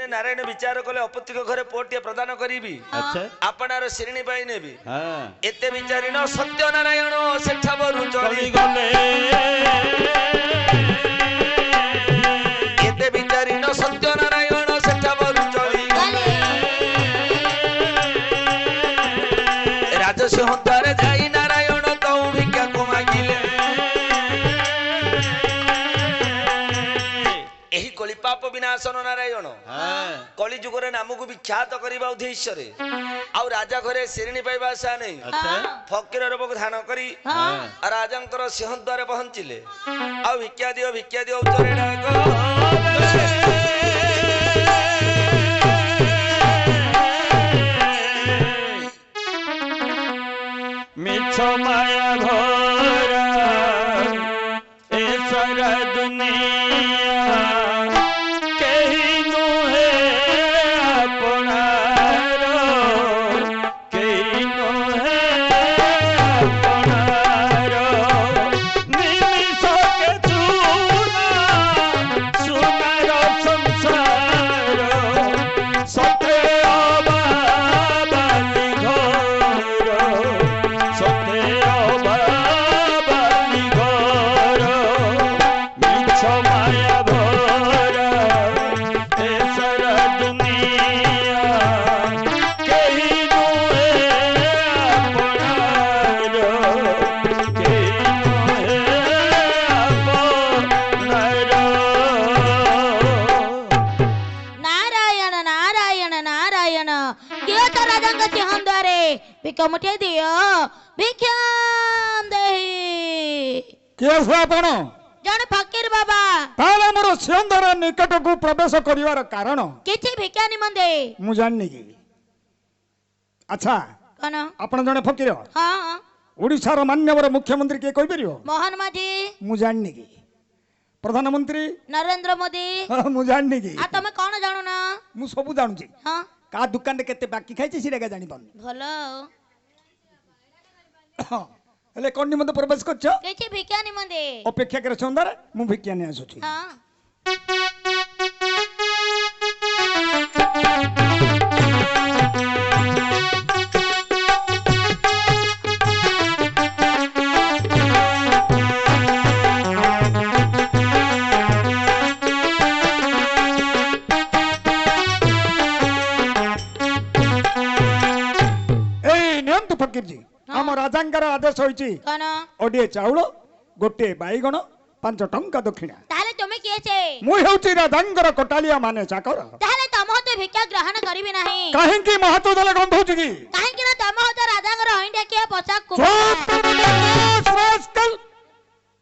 दिने नारायण विचार कले अपत्तिक घरे पोटिए प्रदान करीबी अच्छा आपणार श्रेणी पाई नेबी हां एते विचारी न सत्य नारायण सेठा बरु चली गले एते विचारी न सत्य नारायण सेठा बरु चली गले राजसिंह द्वारे जाई नारायण तो भिक्षा को मागिले एही कली पाप विनाशन नारायण कली जुगरे नामको विख्यात करबा उद्देश्य आउ राजा घरे श्रेणी पाइबा आशा नहीं फकीर रूप ध्यान करी राजांकर सिंह द्वारे पहुंचिले आउ भिक्षा दियो उच्चरे डाक मिछ माया घोरा ए सारा दुनिया केही नुहे अपनारो केही नुहे अपनारो निमिष के चूना सुनार संसार सते अबाबाली घर सते अबाबाली घर मिछ माया भरा ए सारा दुनिया केही नुहे अपनारो केही नुहे अपनारो नारायण नारायण नारायण कियो तो राजांग सिंह द्वारे भिक्षा मुठे दियो भिक्षाम देहि किए से आपण जण फकीर बाबा ताले मोर सिंहर निकट को प्रवेश करिवार कारण किछि भिक्षा निमंदे मु जाननी की अच्छा कोन आपण जने फकीर हां ओडिसा रो मान्यवर मुख्यमंत्री के कहि परियो मोहन माझी मु जाननी की प्रधानमंत्री नरेंद्र मोदी मु जाननी की आ तमे कोन जानु ना मु सब जानू छी हां का दुकान रे केते बाकी खाइछि सिरा का जानि पानी भलो हेले कोन निमंत प्रवेश करछ किछि भिक्षा निमंदे अपेक्षा करे सुंदर मु भिक्षा ने आसु छी हां ए नियंत फकीर जी हम राजांकर आदेश होईची कोन ओडिए चाउल गोटे बाईगण 5 टंका दक्षिणा ताले तुमे किए छे मु हेउची राजांकर कोटालिया माने चाकर ताले तम होते भिक्षा ग्रहण करिबि नाही काहे की महत्व दले गंध होची की काहे कि ना तम होते राजांगर हइंडा किया पोशाक को रास्कल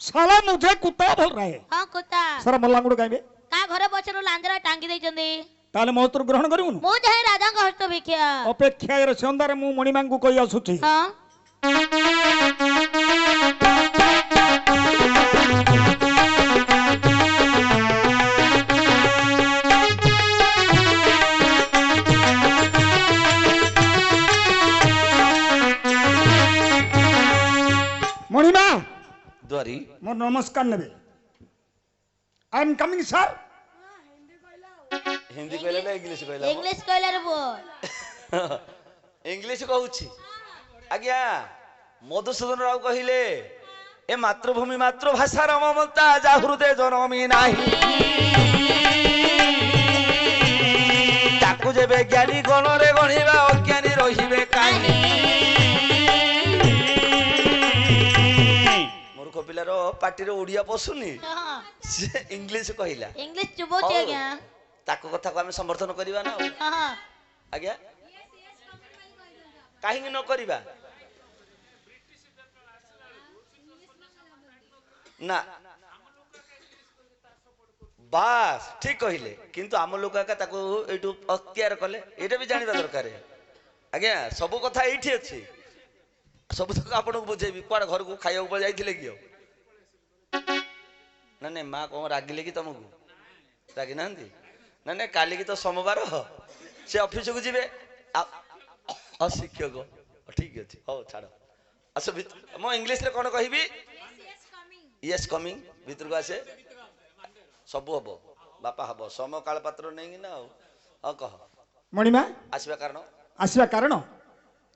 साला मुझे कुत्ता बोल रहा है हां कुत्ता सर मल्लांगुड गाइबे का घरे बचरो लांजरा टांगी दैचंदी ताले महत्व ग्रहण करिउनु मु जाय राजांग हस्त भिक्षा अपेक्षा रे सुंदर मु मणिमांगु कहि आसुची हां मणिमा द्वारी मोर नमस्कार नेबे I am coming sir Hindi कहले ना इंग्लिश कहले इंग्लिश कहले रे बोल इंग्लिश कहूची आज्ञा मधुसूदन राव कहिले ए मातृभूमि मातृभाषा ममता जा हृदय जनमी नाही ताकू जेबे ज्ञानी गणरे गणिबा अज्ञानी रहिबे काहे मूर्ख पिलारो पाटी रे ओडिया पसुनी हां से इंग्लिश कहिला इंग्लिश चुबोची आज्ञा ताको कथा को हम समर्थन करिबा ना हां आज्ञा काहे न करिबा ना बास ठीक कहले किंतु आम लोक आका ताको एटू अख्तियार कले एटा भी जानिबा दरकार आज्ञा सब कथा एठी अछि सब तक आपन को बुझेबी कोड घर को खाइयो ऊपर जाइथिले कियो ना ने मां को रागिले कि तुमको रागी नांदी ना ने काली की तो सोमवार से ऑफिस को जिबे अशिक्षक ठीक अछि हो छाड़ आसो मो इंग्लिश रे कोन कहिबी यस कमिंग भीतर को आसे सब हबो बापा हबो सम काल पात्र नहीं ना ହଁ କହ ମଣିମା ଆସିବା କାରଣ ଆସିବା କାରଣ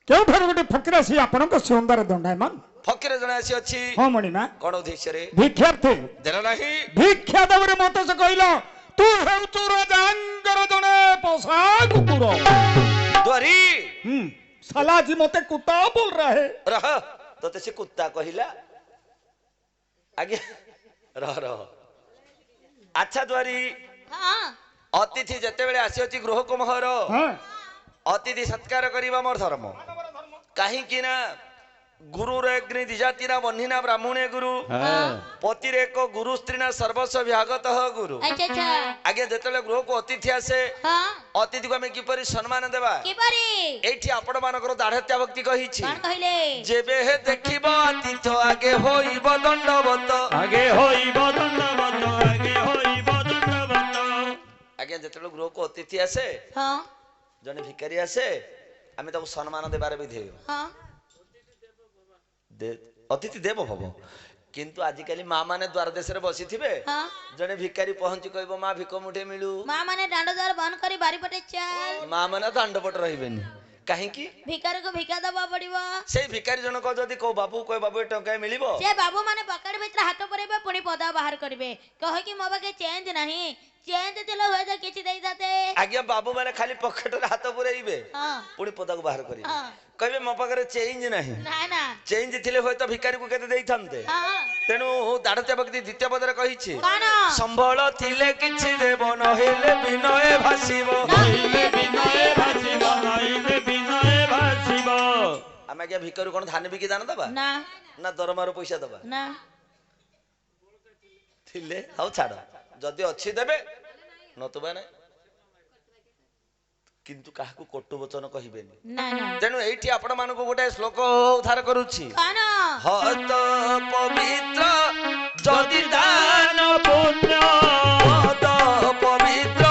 କେଉଁଠାରୁ ଗୋଟେ ଫକୀର ଆସି ଆପଣଙ୍କ ସୁନ୍ଦର ଦଣ୍ଡାୟମାନ। ଫକୀର ଜଣେ ଆସି ଅଛି ହଁ ମଣିମା କଣ ଉଦ୍ଦେଶ୍ୟରେ ଭିକ୍ଷାର୍ଥୀ ଦେଲ ନାହିଁ ଭିକ୍ଷା ଦେବରେ ମତେ ସେ କହିଲ ତୁ ହେଉଛୁ ରାଜାଙ୍କର ଜଣେ ପୋଷା କୁକୁର। ଦ୍ୱାରୀ साला जी मते कुत्ता बोल रहा है। रह तोते से कुत्ता कहिला आगे रह रह अच्छा द्वारी हाँ अतिथि जते बेले आसी अछि गृह कुमहर हाँ अतिथि सत्कार करिबा मोर धर्म काहे कि ना गुरु अग्नि दिजातिना बन्हिना ब्राह्मणे गुरु पतिरे को गुरु स्त्रीना सर्वस्व व्यागत गुरु अच्छा अच्छा आगे जतेले गृह को अतिथि आसे हाँ अतिथि को हमें किपरि सम्मान देबा किपरि एठी आपण मानकर दाढ़त्या भक्ति कहिछि कौन कहले जेबे हे देखिबो अतिथि आगे होइबो दंडवत आगे होइब दंडवत आगे होइब दंडवत आगे जतेले गृह को अतिथि आसे हाँ जने भिखारी आसे आमे ताको सम्मान देबार विधेय हाँ अतिथि देव भव किंतु आजिकाली माँ माने द्वार देश रे बसी थिबे हाँ जने भिखारी पहुंची कहबो माँ भिक मुठे मिलू माँ माने डांडो द्वार बंद करी बारी पटे चल माँ माने दांडपट रहिबेनी काहे की भिखारी को भिका दबा पड़िबो सेई भिखारी जनक जदी को बाबू टंका मिलिबो जे बाबू माने पकड़ भितर हाथ परेबे पुणी पदा बाहर करबे कहे कि मो बाके चेंज नहीं चेंज दिलो होय तो किछि देई जाते आज्ञा बाबू माने खाली पॉकेट रे हाथ पुरेइबे हां पुणी पदा को बाहर करिबे हां कहबे मो पाखरे चेंज नहीं ना ना चेंज थिले होय तो भिखारी को केते देइथांते हां तेनु दाढ़त्या भक्ति द्वितीय पदरे कहिछि कोन संबळ थिले किछि देब नहेले विनय भासिबो नइले बिनय भासिब नइले बिनय भासिब आमे आज्ञा भिखारी कोन धान बिकी दान दबा ना ना दरमार पैसा दबा ना थिले हाउ छाड़ जदी अछि देबे नतुबा नै किंतु काहाकू कटु वचन कहिबेनी ना ना तेनु एठी आपण मानको गोटे श्लोक उद्धार करूछि कोन हत पवित्र जदि दान पुण्य हत पवित्र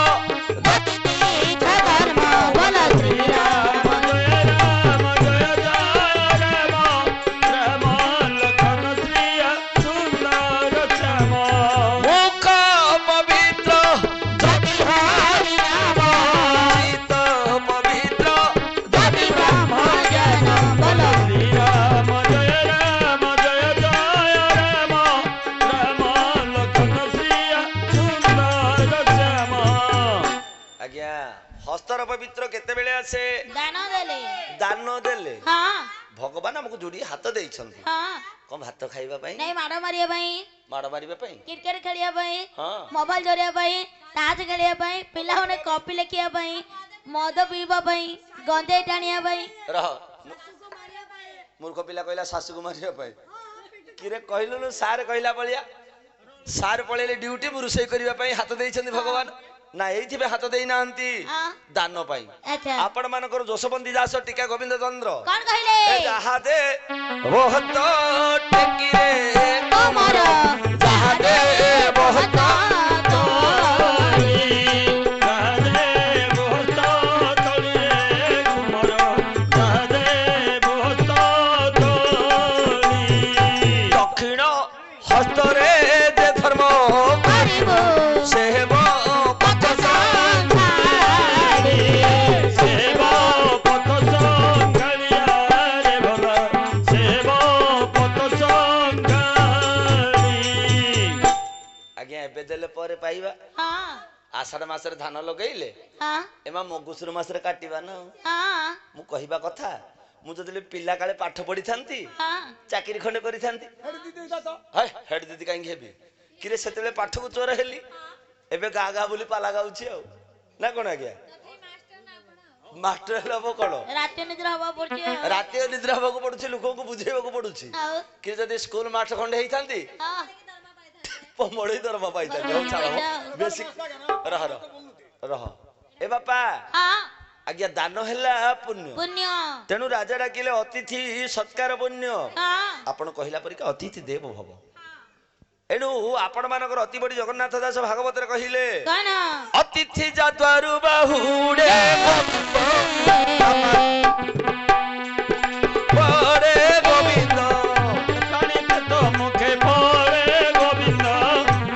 धर्म बोल श्री राम जय राम जय जय राम राम लखन श्री सुंदर श्याम मुख पवित्र जति हरि नाम चित पवित्र जति ब्रह्म जन बोल श्री राम जय जय राम राम लखन श्री सुंदर श्याम आज्ञा हस्तर पवित्र केते बेले आसे दान देले दान देले हाँ भगवान हमको जोड़ी हाथ देइछन्ति हाँ कम भात खाइबा पई नहीं माड़ मारिया भाई माड़ मारिबा पई क्रिकेट खेलिया भाई हां मोबाइल जोड़िया भाई ताश खेलिया भाई पिला होने कॉपी लिखिया भाई मद पीबा भाई गंजे टाणिया भाई रह मूर्ख पिला कहला सासु को मारिबा पई किरे कहलु सार कहला बलिया सार पळेले ड्यूटी मु रुसई करिबा पई हाथ देइछन्ति भगवान ना एइथिबे हाथ देइ नांती हाँ दान पई अच्छा आपण मानकर जोशबंदी दास टीका गोविंद चंद्र कौन कहले जहा दे बहुत टेकी रे कमर जहा दे बहुत दक्षिण हस्तरे जे धर्म हरिबो सेव पथ संसारी आज्ञा एबे देले परे पाइबा हाँ आषाढ़ मासरे धान लगेइले हाँ एमा मगुसुर मासरे काटिबा न हाँ मु कहिबा कथा मु जदले पिल्ला काले पाठ पढी थांती हाँ चाकरी खंडे करी थांती हाय हेड दीदी काहे हेबी किरे सेतेले पाठ को चोर हेली एबे गा गा बोली पाला गाउची आ ना कोन आज्ञा मास्टर लबो कोन रात निद्रा हवा पड़ছে राते निद्रा हबा को पडुची लोक को बुझेबा को पडुची आओ कि जदी स्कूल मास्टर खंडे हेई थांती हाँ पमड़ी दरमा पाइता जाऊ छाड़ो बेसी रह रह रह ए बापा हाँ आज्ञा दान हैला पुण्य पुण्य तेणु राजा डाकिले अतिथि सत्कार पुण्य हाँ आपण कहिला परिका अतिथि देव भव एणु आपण मानकर अति बड़ी जगन्नाथ दास भागवत रे कहिले कौन अतिथि जाद्वारु बाहुडे बड़े गोविंद मुखे पड़े गोविंद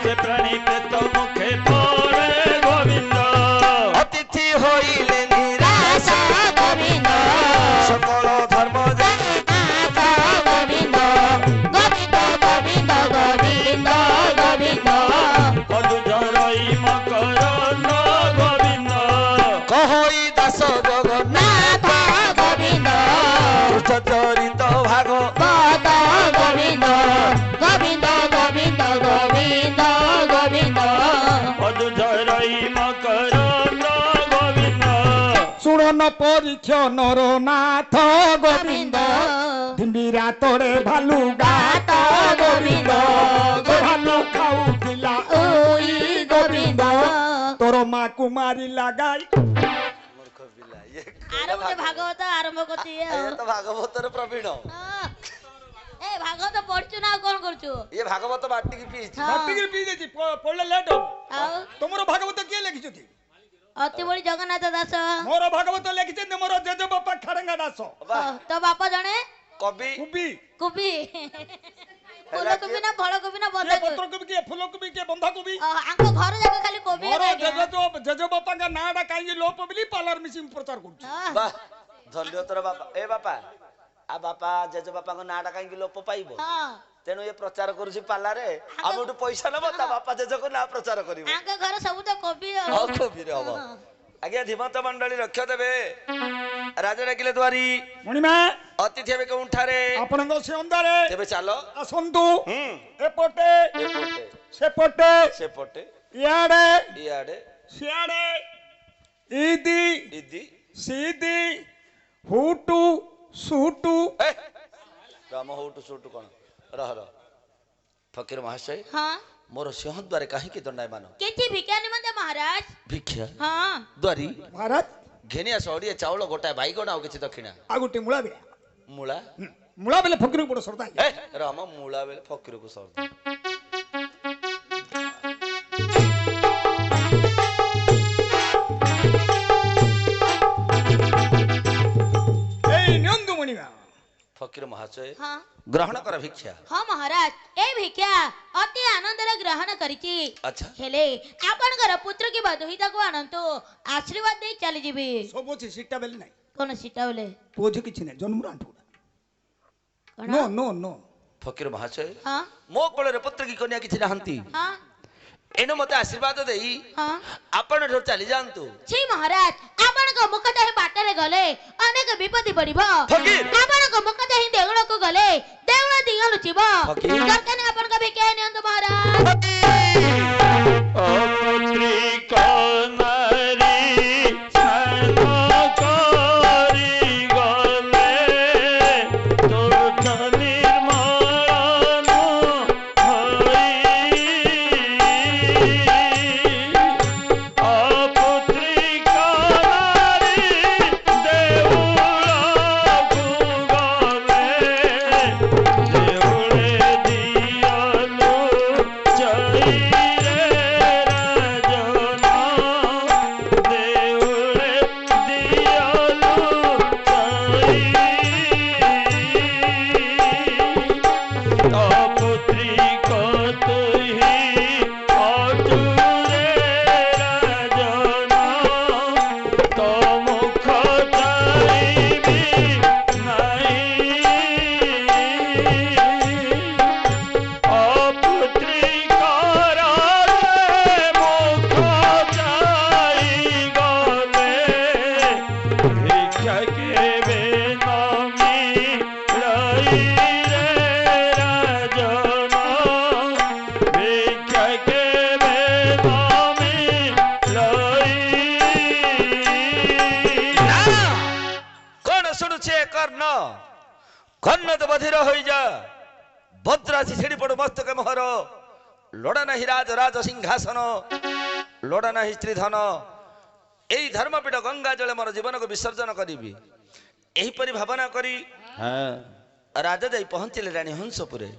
से प्राणी पे तो मुखे पड़े गोविंद अतिथि हो মরণ পরীক্ষ নরনাথ গোবিন্দ ধিম্বিরা তোরে ভালু গাত গোবিন্দ ভালু খাউছিলা ওই গোবিন্দ তোর মা কুমারী লাগাই মূর্খ বিলা আরে ଗୋଟେ ଭାଗବତ ଆରମ୍ଭ କରୁଛି ତ ଭାଗବତର ପ୍ରବୀଣ ଏ ଭାଗବତ ପଢୁଛୁ ନା ଆଉ କଣ କରୁଛୁ ଇଏ ଭାଗବତ ବାଟିକି ପିଇଛି ବାଟିକି ପିଇ ଦେଇଛି ପଢିଲେ ଲେଟ୍ ହବ ଆଉ ତମର ଭାଗବତ କିଏ ଲେଖିଛନ୍ତି ଅତି ବଳି ଜଗନ୍ନାଥ ଦାସ ମୋର ଭାଗବତ ଲେଖିଛନ୍ତି ମୋର ଜେଜେ ବାପା ଖାଡଙ୍ଗା ଦାସ ତୋ ବାପା ଜଣେ କବି କୁବି କୁବି ଫୁଲକୋବି ନା ଫଳକୋବି ନା ବନ୍ଧାକୋବି ପତ୍ରକୋବି କିଏ ଫୁଲକୋବି କିଏ ବନ୍ଧାକୋବି ଆଙ୍କ ଘର ଯାକ ଖାଲି କୋବି ମୋର ଜେଜେ ବାପାଙ୍କ ନାଁଟା କାହିଁକି ଲୋପ ବୋଲି ପାର୍ଲର ମିଶି ପ୍ରଚାର କରୁଛି ବାଃ ଧନ୍ୟ ତୋର ବାପା ଏ ବାପା ଆ ବାପା ଜେଜେ ବାପାଙ୍କ ନାଁଟା କାହିଁକି ଲୋପ ପାଇବ ତେଣୁ ଏ ପ୍ରଚାର କରୁଛି ପାଲାରେ ଆମଠୁ ପଇସା ନେବ ତା ବାପା ଜେଜେଙ୍କ ନାଁ ପ୍ରଚାର କରିବ ଆଙ୍କ ଘର ସବୁ ତ କୋବି କୋବିରେ ହବ ଆଜ୍ଞା ଧୀମନ୍ତ ମଣ୍ଡଳୀ ରକ୍ଷ ଦେବେ ରାଜା ଡାକିଲେ ଦୁଆରୀ ମଣିମା ଅତିଥି ହେବେ କେଉଁଠାରେ ଆପଣଙ୍କ ସିଅନ୍ଦାରେ ତେବେ ଚାଲ ଆସନ୍ତୁ ହୁଁ ଏପଟେ ଏପଟେ ସେପଟେ ସେପଟେ ଇଆଡେ ଇଆଡେ ସିଆଡେ ଇଦି ଇଦି ସିଦି ହୁଟୁ ସୁଟୁ ଏ ରାମ ହଉଟୁ ସୁଟୁ କଣ ରହ ରହ ଫକୀର ମହାଶୟ ହଁ ମୋର ସିଂହଦ୍ୱାରେ କାହିଁକି ଦଣ୍ଡାୟମାନ କିଛି ଭିକ୍ଷା ନିମନ୍ତେ ମହାରାଜ ଭିକ୍ଷା ହଁ ଦ୍ୱାରୀ ମହାରାଜ ଘେନି ଆସ ଅଡ଼ିଏ ଚାଉଳ ଗୋଟାଏ ବାଇଗଣ ଆଉ କିଛି ଦକ୍ଷିଣା ଆଉ ଗୋଟେ ମୂଳା ବିଡ଼ା ମୂଳା ମୂଳା ବେଲେ ଫକୀର ବଡ ଶ୍ରଦ୍ଧା ଏ ରାମ ମୂଳା ବେଳେ ଫକୀରକୁ ସର୍ଦ୍ଦ ଏଇ ନିଅନ୍ତୁ ମଣିମା ଫକୀର ମହାଶୟ ହଁ ଗ୍ରହଣ କର ଭିକ୍ଷା ହଁ ମହାରାଜ ଏ ଭିକ୍ଷା ଅତି ଆନନ୍ଦରେ ଗ୍ରହଣ କରିଛି ଆଚ୍ଛା ହେଲେ ଆପଣଙ୍କର ପୁତ୍ର କିମ୍ବା ଦୁହିତାକୁ ଆଣନ୍ତୁ ଆଶୀର୍ବାଦ ଦେଇ ଚାଲିଯିବି ସବୁ ଅଛି ସିଟା ବେଲେ ନାହିଁ କଣ ସିଟା ବୋଲେ ପୁଅ ଝିଅ କିଛି ନାହିଁ ଜନ୍ମରୁ ଆଣ୍ଠୁ କଣ ନୋ ନୋ ନୋ ଫକୀର ମହାଶୟ ହଁ ମୋ କୋଳରେ ପୁତ୍ର କି କନ୍ୟା କିଛି ନାହାନ୍ତି ହଁ ଏଣୁ ମତେ ଆଶୀର୍ବାଦ ଦେଇ ହଁ ଆପଣ ଏଠାରୁ ଚାଲି ଯାଆନ୍ତୁ ଛି ମହାରାଜ ଆପଣଙ୍କ ମୁଖ ଚାହିଁ ବାଟରେ ଗଲେ ଅନେକ ବିପତ୍ତି ପଡିବ ଫକୀର! ଆପଣଙ୍କ ମୁଖ ଚାହିଁ ଦେଉଳକୁ ଗଲେ ଦେଉଳ ଦିଗ ଲୁଚିବ ଫକୀର! ଦରକାର ନାହିଁ ଆପଣଙ୍କ ଭିକ୍ଷା ନିଅନ୍ତୁ ମହାରାଜ କର୍ଣ୍ଣ ତ ବଧିର ହୋଇଯା ଭଦ୍ରାସି ଛିଡ଼ି ପଡୁ ମସ୍ତକ ମୋହର ଲୋଡ଼ା ନାହିଁ ରାଜ ରାଜ ସିଂହାସନ ଲୋଡ଼ା ନାହିଁ ସ୍ତ୍ରୀ ଧନ ଏଇ ଧର୍ମପୀଠ ଗଙ୍ଗା ଜଳେ ମୋର ଜୀବନକୁ ବିସର୍ଜନ କରିବି ଏହିପରି ଭାବନା କରି ରାଜା ଯାଇ ପହଞ୍ଚିଲେ ରାଣୀ ହଂସପୁରେ